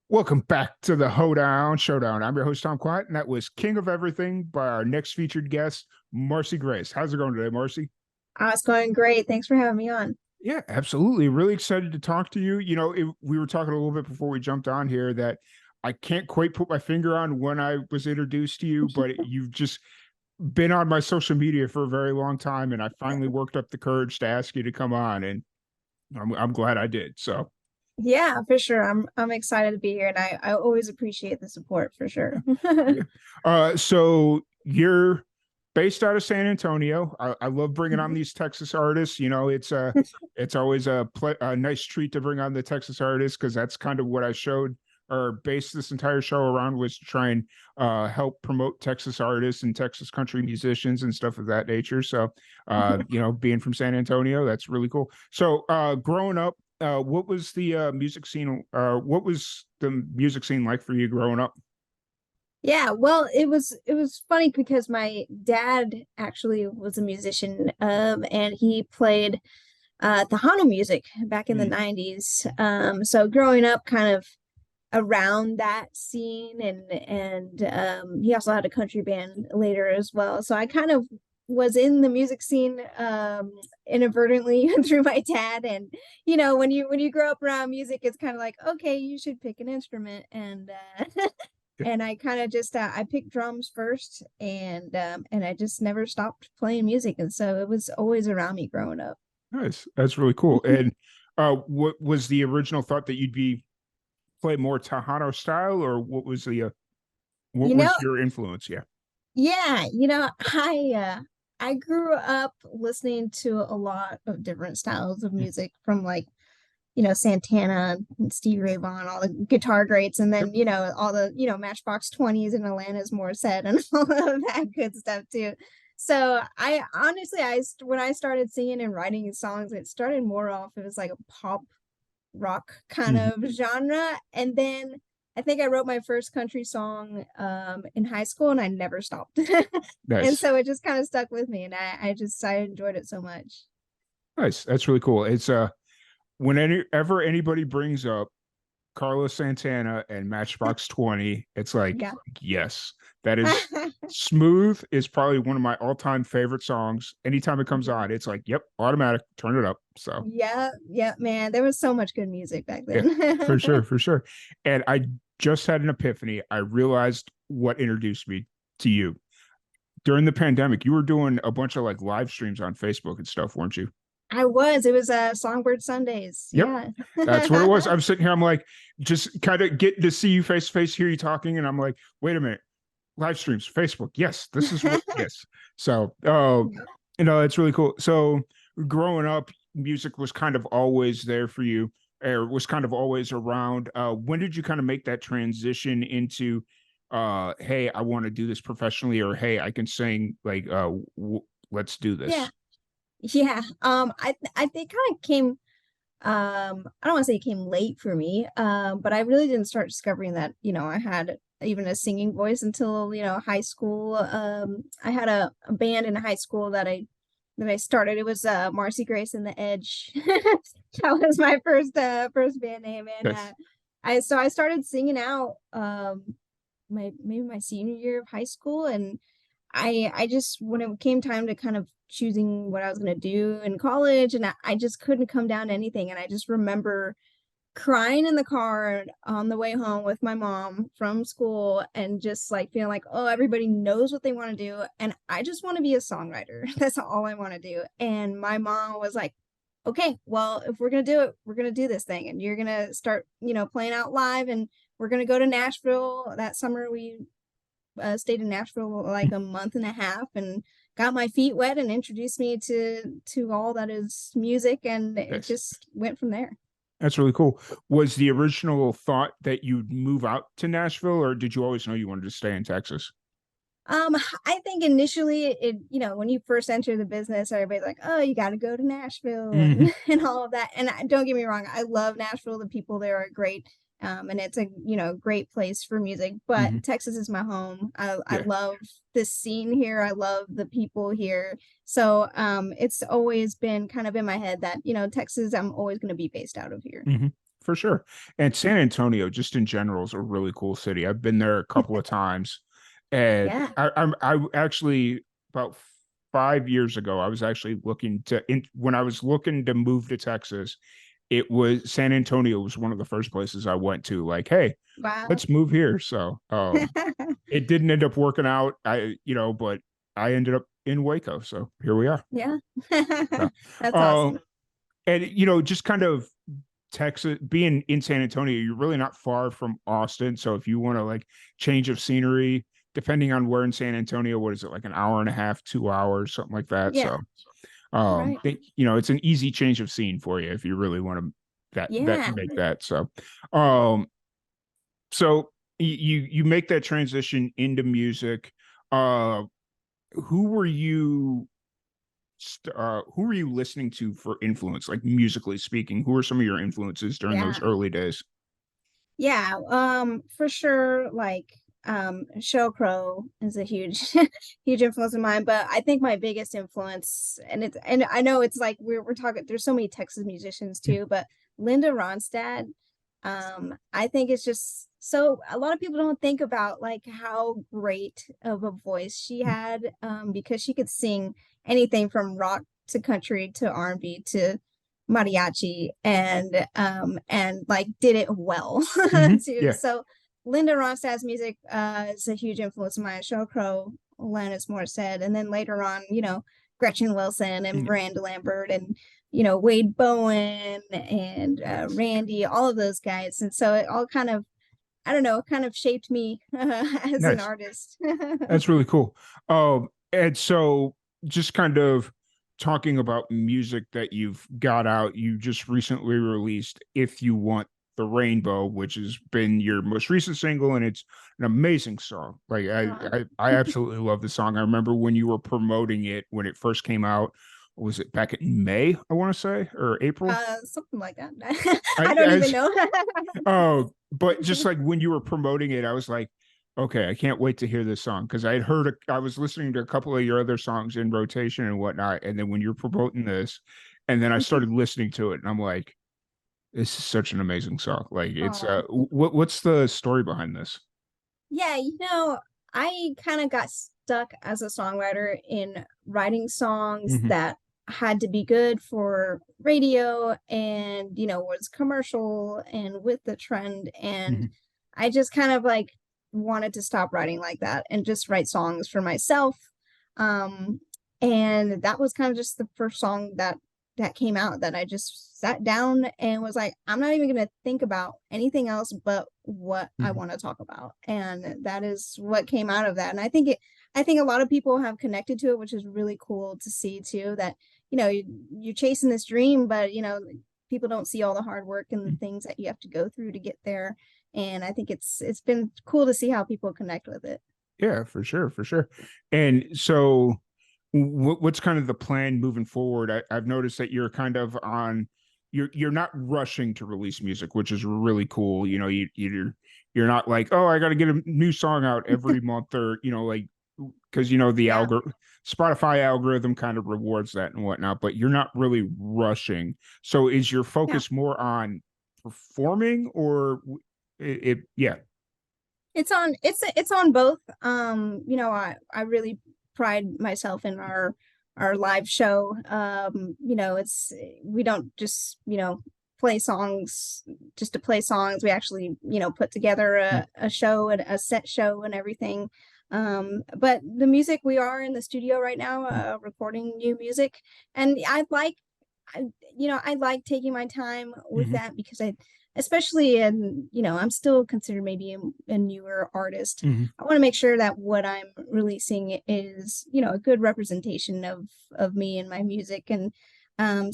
Welcome back to the Hoedown Showdown. I'm your host, Tom Quiet, and that was King of Everything by our next featured guest, Marcy Grace. How's it going today, Marcy? It's going great. Thanks for having me on. Yeah, absolutely. Really excited to talk to you. We were talking a little bit before we jumped on here that I can't quite put my finger on when I was introduced to you, but you've just been on my social media for a very long time, and I finally worked up the courage to ask you to come on, and I'm glad I did. So, Yeah, for sure. I'm excited to be here, and I always appreciate the support for sure. yeah. So you're based out of San Antonio. I love bringing on Mhm. these Texas artists. It's always a nice treat to bring on the Texas artists because that's kind of what I showed or based this entire show around was to try and help promote Texas artists and Texas country musicians and stuff of that nature. So, being from San Antonio, that's really cool. So, growing up, what was the music scene? What was the music scene like for you growing up? Yeah, well, it was funny because my dad actually was a musician, and he played Tejano music back in the Mm. 90s. So growing up kind of around that scene and he also had a country band later as well. So I kind of was in the music scene inadvertently through my dad. And when you grow up around music, it's kind of like, okay, you should pick an instrument. And and I kind of just I picked drums first, and I just never stopped playing music, and so it was always around me growing up. Nice. That's really cool. And what was the original thought that you'd be play more Tejano style, or what You know, was your influence? Yeah. yeah, I grew up listening to a lot of different styles of Mm. music from like, Santana and Stevie Ray Vaughan, all the guitar greats, and Yep. then, all the, Matchbox 20s and Alanis Morissette and all of that good stuff too. So I honestly, when I started singing and writing songs, it started more off, it was like a pop rock kind Mhm. of genre. And then I think I wrote my first country song in high school and I never stopped. And Nice. so it just kind of stuck with me and I enjoyed it so much. Nice. That's really cool. It's whenever anybody brings up Carlos Santana and Matchbox 20, it's like, Yeah. yes, that is Smooth is probably one of my all-time favorite songs. Anytime it comes on, it's like, yep, automatic, turn it up. So Yeah, yeah, man. There was so much good music back yeah, then. for sure, for sure. And I just had an epiphany. I realized what introduced me to you. During the pandemic, you were doing a bunch of like live streams on Facebook and stuff, weren't you? It was Songbird Sundays. Yep. Yeah. That's what it was. I'm sitting here, I'm like, just kind of getting to see you face to face, hear you talking, and I'm like, wait a minute, live streams, Facebook. Yes, this is what, yes. So, it's really cool. So, growing up, music was kind of always there for you, or was kind of always around. When did you kind of make that transition into, hey, I want to do this professionally, or hey, I can sing, like, let's do Yeah. this? Yeah. I think kind of came I don't want to say it came late for me, but I really didn't start discovering that, I had even a singing voice until, high school. I had a band in high school that I started. It was Marcy Grace and the Edge. That was my first band name. And Yes. I started singing out maybe my senior year of high school. And I just, when it came time to kind of choosing what I was going to do in college, and I just couldn't come down to anything. And I just remember crying in the car on the way home with my mom from school and just like feeling like, oh, everybody knows what they want to do. And I just want to be a songwriter. That's all I want to do. And my mom was like, okay, well, if we're going to do it, we're going to do this thing. And you're going to start, playing out live. And we're going to go to Nashville. That summer, we stayed in Nashville like a month and a half and got my feet wet and introduced me to all that is music, and it Yes. just went from there. That's really cool. Was the original thought that you'd move out to Nashville, or did you always know you wanted to stay in Texas? Um, I think initially when you first enter the business, everybody's like, oh, you got to go to Nashville Hmm. and all of that. And don't get me wrong, I love Nashville. The people there are great. And it's a, great place for music, but Hmm. Texas is my home. I Yeah, love this scene here. I love the people here. So, it's always been kind of in my head that, Texas, I'm always going to be based out of here. hmm, for sure. And San Antonio, just in general, is a really cool city. I've been there a couple of times, and Yeah. I actually about 5 years ago, I was actually when I was looking to move to Texas, it was San Antonio was one of the first places I went to. Like, hey, Wow. let's move here. So, it didn't end up working out. But I ended up in Waco, so here we are. Yeah. So, That's um, awesome. and just kind of Texas, being in San Antonio, you're really not far from Austin. So if you want to like change of scenery, depending on where in San Antonio, what is it, like an hour and a half, 2 hours, something like that. Yeah. So Right. it's an easy change of scene for you if you really want to that Yeah. make that. Um so you make that transition into music. Uh who were you who were you listening to for influence, like musically speaking? Who are some of your influences during those Yeah. early days? Yeah, for sure, like Sheryl Crow is a huge huge influence of mine, but I think my biggest influence, and I know it's like we're talking, there's so many Texas musicians too, but Linda Ronstadt, I think it's just so a lot of people don't think about like how great of a voice she had, because she could sing anything from rock to country to R&B to mariachi, and like did it well too. Yeah. So Linda Ronstadt's music is a huge influence of mine. Sheryl Crow, Alanis Morissette, and then later on, Gretchen Wilson and Mhm. Miranda Lambert and Wade Bowen and Randy, all of those guys. And so it all kind of, I don't know, kind of shaped me as an Nice. artist. That's really cool. And so just kind of talking about music that you've got out, you just recently released If You Want the Rainbow, which has been your most recent single, and it's an amazing song. Like I absolutely love the song. I remember when you were promoting it when it first came out. Was it back in May, I want to say, or April? Something like that. I I don't even as know. Oh, but just like when you were promoting it, I was like, okay, I can't wait to hear this song because I was listening to a couple of your other songs in rotation and whatnot, and then when you're promoting this, and then I started listening to it, and I'm like, this is such an amazing song. Like, it's Oh, what's the story behind this? yeah, I kind of got stuck as a songwriter in writing songs Hmm. that had to be good for radio and, was commercial and with the trend. And Hmm. I just kind of like wanted to stop writing like that and just write songs for myself. Um, and that was kind of just the first song that came out that I just sat down and was like, I'm not even going to think about anything else but what I Hmm. want to talk about. And that is what came out of that. And I think a lot of people have connected to it, which is really cool to see too, that, you're chasing this dream, but, people don't see all the hard work and the things that you have to go through to get there. And I think it's been cool to see how people connect with it. Yeah, for sure, for sure. And so, what's kind of the plan moving forward? I've noticed that you're kind of on, you're not rushing to release music, which is really cool. You're not like, oh, I got to get a new song out every month, or like, because the Yeah. Spotify algorithm kind of rewards that and whatnot, but you're not really rushing. So is your Yeah. focus more on performing, or yeah. It's on both. I really pride myself in our live show. It's we don't just, play songs just to play songs. We actually, put together a show and a set show and everything. But the music, we are in the studio right now, recording new music. And I, I like taking my time with Mhm. that because especially in, I'm still considered maybe a newer artist. Mhm. I want to make sure that what I'm releasing is, a good representation of me and my music. And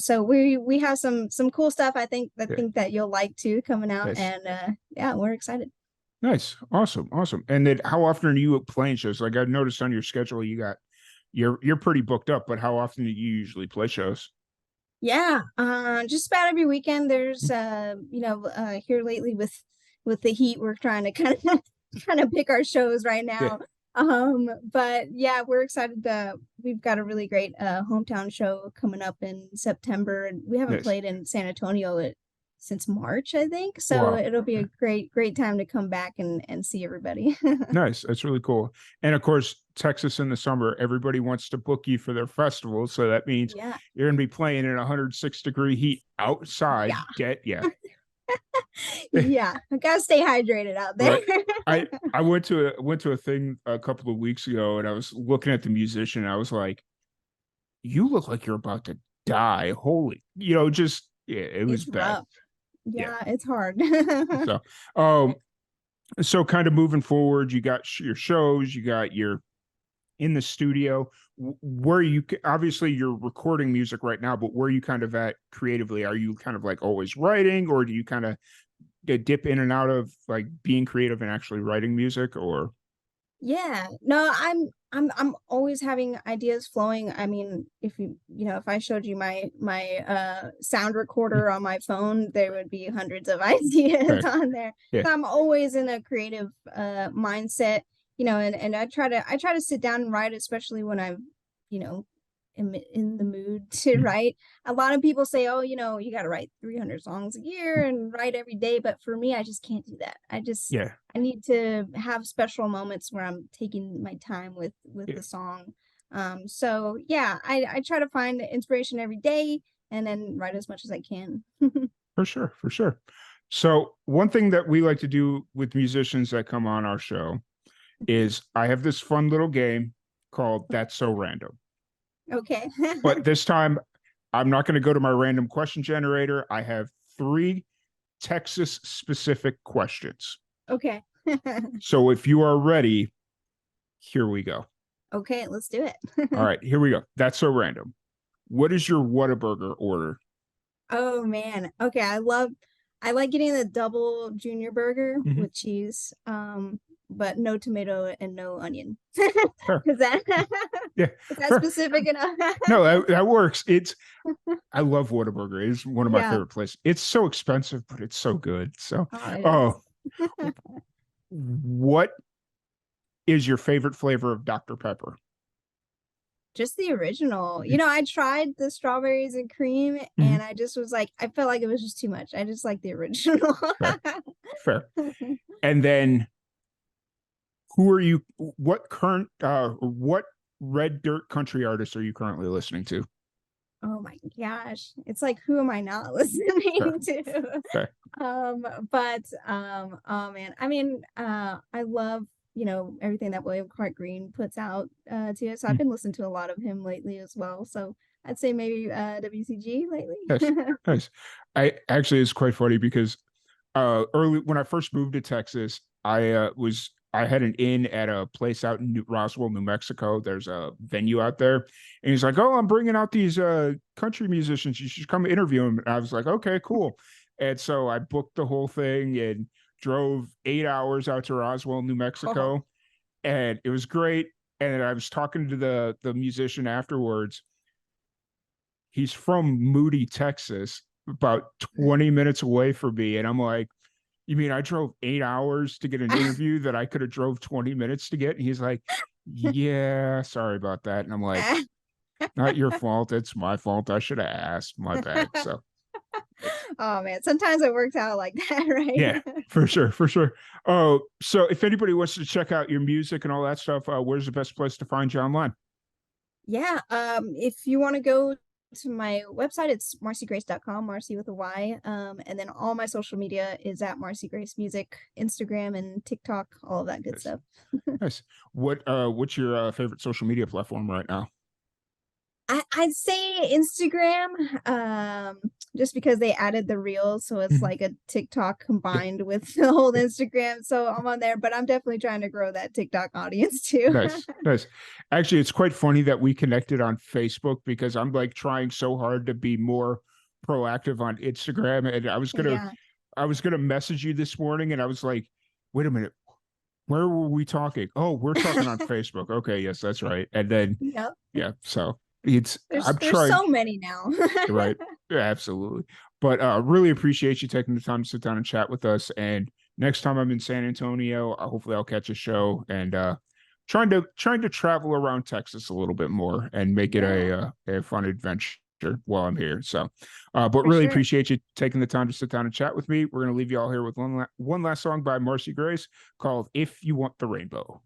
so we have some cool stuff. I Yeah. think that you'll like too coming out, Nice. and yeah, we're excited. Nice. Awesome. Awesome. And then how often are you playing shows? Like I noticed on your schedule you're pretty booked up, but how often do you usually play shows? Yeah, just about every weekend. There's here lately with the heat, we're trying to kind of trying to pick our shows right Yeah. now. But yeah, we're excited. We've got a really great hometown show coming up in September, and we haven't Nice. played in San Antonio since March, I think. So Wow. it'll be a great time to come back and see everybody. Nice. That's really cool. And of course, Texas in the summer, everybody wants to book you for their festival. So that means Yeah. you're going to be playing in 106-degree heat outside. Yeah. Yeah. Yeah. I gotta stay hydrated out there. Right. I went to a thing a couple of weeks ago, and I was looking at the musician. And I was like, you look like you're about to die. Holy, just yeah, it was It's bad. rough. Yeah. Yeah, it's hard. So, um, so kind of moving forward, you got your shows, you got your in the studio. Where you obviously you're recording music right now, but where are you kind of at creatively? Are you kind of like always writing, or do you kind of dip in and out of like being creative and actually writing music? Or Yeah. No, I'm always having ideas flowing. I mean, if I showed you my sound recorder on my phone, there would be hundreds of ideas okay, on there. yeah, So I'm always in a creative mindset, and I try to sit down and write, especially when I'm, you know, in the mood to mhm, write. A lot of people say, "Oh, you got to write 300 songs a year and write every day," but for me, I just can't do that. yeah, I need to have special moments where I'm taking my time with yeah, the song. So yeah, I try to find inspiration every day and then write as much as I can. for sure, for sure. So one thing that we like to do with musicians that come on our show is I have this fun little game called That's So Random. Okay. But this time, I'm not going to go to my random question generator. I have three Texas specific questions. Okay. So if you are ready, here we go. Okay, let's do All it. right, here we go. That's so random. What is your Whataburger order? Oh man. Okay, I like getting the double junior burger Mhm. with cheese. But no tomato and no onion. Fair. Is that Yeah, is that fair. specific enough? No, that works. I love Whataburger. It's one of my Yeah. favorite places. It's so expensive, but it's so good. So, Oh, it is. oh, what is your favorite flavor of Dr. Pepper? Just the original. I tried the strawberries and cream Mhm. and I just was like, I felt like it was just too much. I just like the original. Fair, fair. And then who are you? What red dirt country artists are you currently listening to? Oh my gosh. It's like, who am I not Fair, listening to? fair. But oh man. I mean, I love, everything that William Clark Green puts out too. So I've Mm, been listening to a lot of him lately as well. So I'd say maybe WCG nice, lately. nice. I actually it's quite funny because early when I first moved to Texas, I had an inn at a place out in Roswell, New Mexico. There's a venue out there, and he's like, "Oh, I'm bringing out these country musicians. You should come interview them." And I was like, "Okay, cool." And so I booked the whole thing and drove 8 hours out to Roswell, New Oh. Mexico, and it was great. And I was talking to the musician afterwards. He's from Moody, Texas, about 20 minutes away from me, and I'm like, you mean I drove 8 hours to get an interview that I could have drove 20 minutes to get? And he's like, yeah, sorry about that. And I'm like, not your fault. It's my fault. I should have asked. My bad. So Oh man, sometimes it works out like that, yeah, right? for sure, for sure. Oh, so if anybody wants to check out your music and all that stuff, where's the best place to find you online? Yeah, if you want to go to my website, it's marcygrace.com, Marcy with a Y. And then all my social media is at Marcy Grace Music, Instagram and TikTok, all of that good Nice, stuff. nice. What's your favorite social media platform right now? I'd say Instagram, just because they added the reels, so it's Mhm. like a TikTok Yeah, combined with the whole Instagram. So I'm on there, but I'm definitely trying to grow that TikTok audience too. nice, nice. Actually, it's quite funny that we connected on Facebook because I'm like trying so hard to be more proactive on Instagram. And Yeah. I was gonna message you this morning, and I was like, wait a minute, where were we talking? Oh, we're talking on Facebook. Okay, yes, that's right. And then Yep. yeah, so There's I'm there's trying, so many now. right? Yeah, absolutely. But really appreciate you taking the time to sit down and chat with us. And next time I'm in San Antonio, hopefully I'll catch a show and trying to travel around Texas a little bit more and make it Yeah. a fun adventure. while I'm here. So, but For really sure. appreciate you taking the time to sit down and chat with me. We're going to leave you all here with one last song by Marcy Grace called If You Want the Rainbow.